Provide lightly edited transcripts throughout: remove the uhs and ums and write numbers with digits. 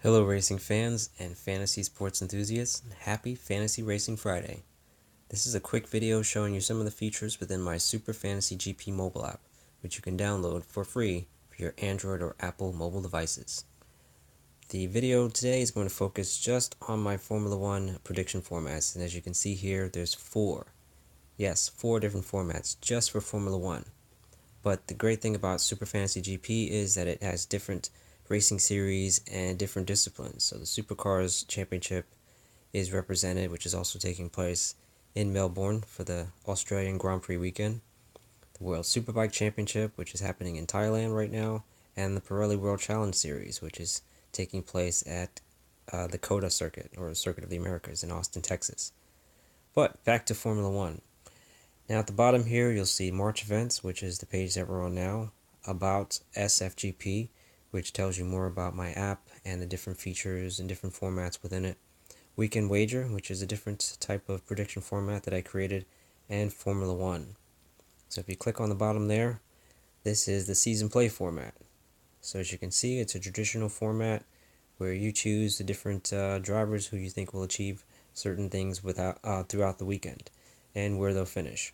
Hello racing fans and fantasy sports enthusiasts, happy Fantasy Racing Friday. This is a quick video showing you some of the features within my Super Fantasy GP mobile app, which you can download for free for your Android or Apple mobile devices. The video today is going to focus just on my Formula 1 prediction formats, and as you can see here, there's four different formats just for Formula 1. But the great thing about Super Fantasy GP is that it has different racing series and different disciplines. So the Supercars Championship is represented, which is also taking place in Melbourne for the Australian Grand Prix weekend. The World Superbike Championship, which is happening in Thailand right now, and the Pirelli World Challenge Series, which is taking place at the COTA circuit, or Circuit of the Americas in Austin, Texas. But back to Formula 1. Now at the bottom here, you'll see March events, which is the page that we're on now, about SFGP, which tells you more about my app and the different features and different formats within it. Weekend Wager, which is a different type of prediction format that I created, and Formula 1. So if you click on the bottom there, this is the season play format. So as you can see, it's a traditional format where you choose the different drivers who you think will achieve certain things throughout the weekend and where they'll finish.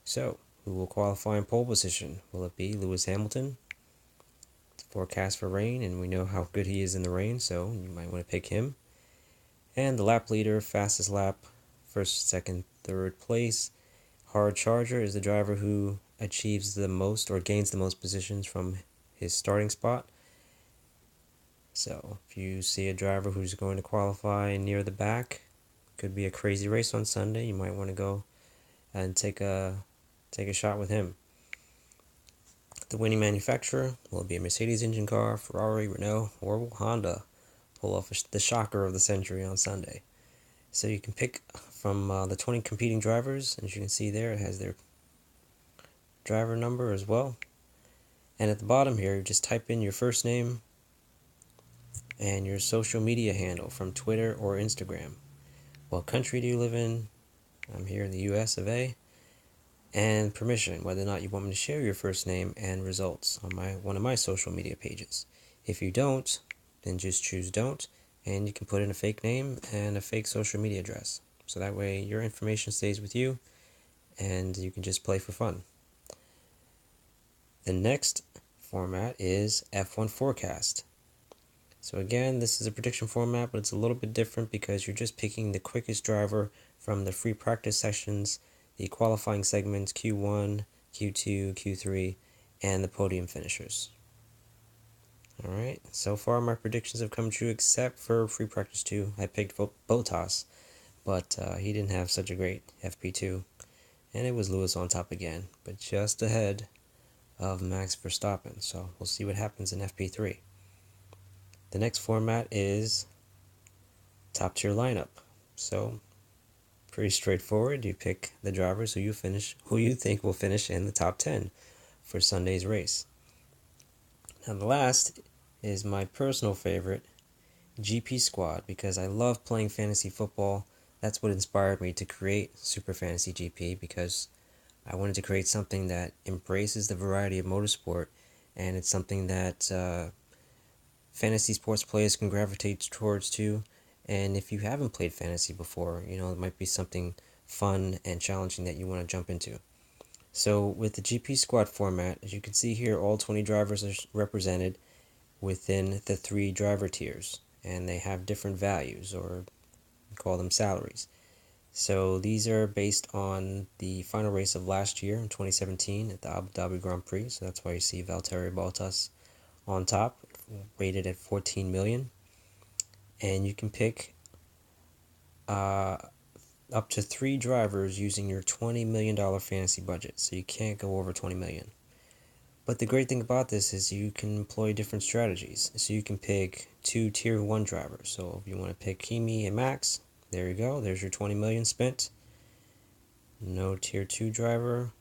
So, who will qualify in pole position? Will it be Lewis Hamilton? It's forecast for rain, and we know how good he is in the rain, so you might want to pick him. And the lap leader, fastest lap, first, second, third place. Hard Charger is the driver who achieves the most or gains the most positions from his starting spot. So, if you see a driver who's going to qualify near the back, could be a crazy race on Sunday, you might want to go and take a shot with him. The winning manufacturer will be a Mercedes engine car, Ferrari, Renault, or will Honda pull off the shocker of the century on Sunday. So you can pick from the 20 competing drivers, and as you can see there, it has their driver number as well. And at the bottom here, you just type in your first name and your social media handle from Twitter or Instagram. What country do you live in? I'm here in the US of A. And permission, whether or not you want me to share your first name and results on one of my social media pages. If you don't, then just choose don't, and you can put in a fake name and a fake social media address. So that way your information stays with you and you can just play for fun. The next format is F1 Forecast. So again, this is a prediction format, but it's a little bit different because you're just picking the quickest driver from the free practice sessions, the qualifying segments Q1, Q2, Q3, and the podium finishers. Alright, so far my predictions have come true except for free practice 2. I picked Bottas, but he didn't have such a great FP2. And it was Lewis on top again, but just ahead of Max Verstappen. So we'll see what happens in FP3. The next format is top tier lineup. So pretty straightforward. You pick the drivers who you think will finish in the top 10 for Sunday's race. Now the last is my personal favorite, GP Squad, because I love playing fantasy football. That's what inspired me to create Super Fantasy GP, because I wanted to create something that embraces the variety of motorsport, and it's something that fantasy sports players can gravitate towards too. And if you haven't played fantasy before, it might be something fun and challenging that you want to jump into. So with the GP Squad format, as you can see here, all 20 drivers are represented within the 3 driver tiers, and they have different values, or call them salaries. So these are based on the final race of last year in 2017 at the Abu Dhabi Grand Prix. So that's why you see Valtteri Bottas on top, rated at 14 million. And you can pick up to 3 drivers using your $20 million fantasy budget. So you can't go over 20 million. But the great thing about this is you can employ different strategies. So you can pick 2 tier 1 drivers. So if you want to pick Kimi and Max, there you go. There's your 20 million spent. No tier 2 driver.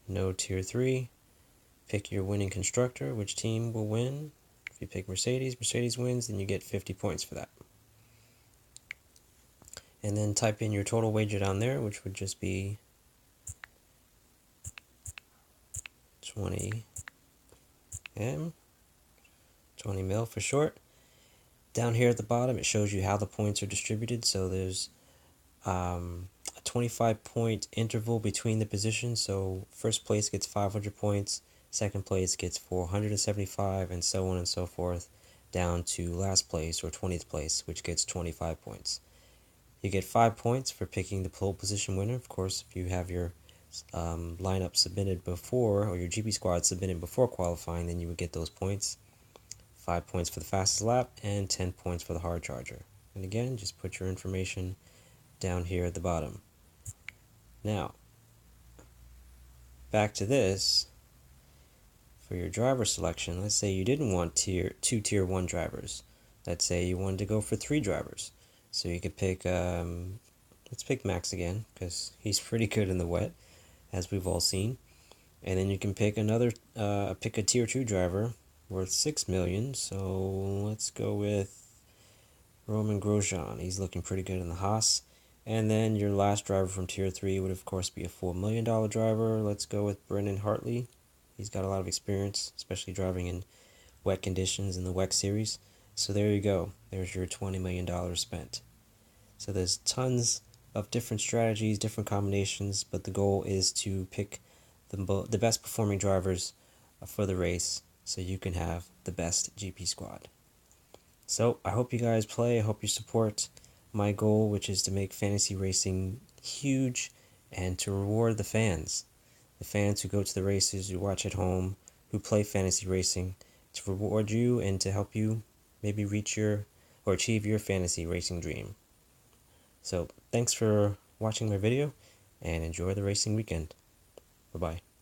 No tier 3. Pick your winning constructor, which team will win. If you pick Mercedes wins, then you get 50 points for that. And then type in your total wager down there, which would just be 20 mil for short. Down here at the bottom, it shows you how the points are distributed. So there's a 25-point interval between the positions. So first place gets 500 points, second place gets 475, and so on and so forth, down to last place or 20th place, which gets 25 points. You get 5 points for picking the pole position winner. Of course, if you have your lineup submitted before, or your GP squad submitted before qualifying, then you would get those points. 5 points for the fastest lap, and 10 points for the hard charger. And again, just put your information down here at the bottom. Now, back to this. For your driver selection, let's say you didn't want two tier 1 drivers. Let's say you wanted to go for 3 drivers. So you could pick, let's pick Max again, because he's pretty good in the wet, as we've all seen. And then you can pick pick a tier 2 driver worth 6 million. So let's go with Roman Grosjean. He's looking pretty good in the Haas. And then your last driver from tier 3 would of course be a $4 million driver. Let's go with Brendan Hartley. He's got a lot of experience, especially driving in wet conditions in the WEC series. So there you go. There's your $20 million spent. So there's tons of different strategies, different combinations, but the goal is to pick the best performing drivers for the race so you can have the best GP squad. So I hope you guys play. I hope you support my goal, which is to make fantasy racing huge and to reward the fans who go to the races, who watch at home, who play fantasy racing, to reward you and to help you maybe reach or achieve your fantasy racing dream. So thanks for watching my video and enjoy the racing weekend. Bye-bye.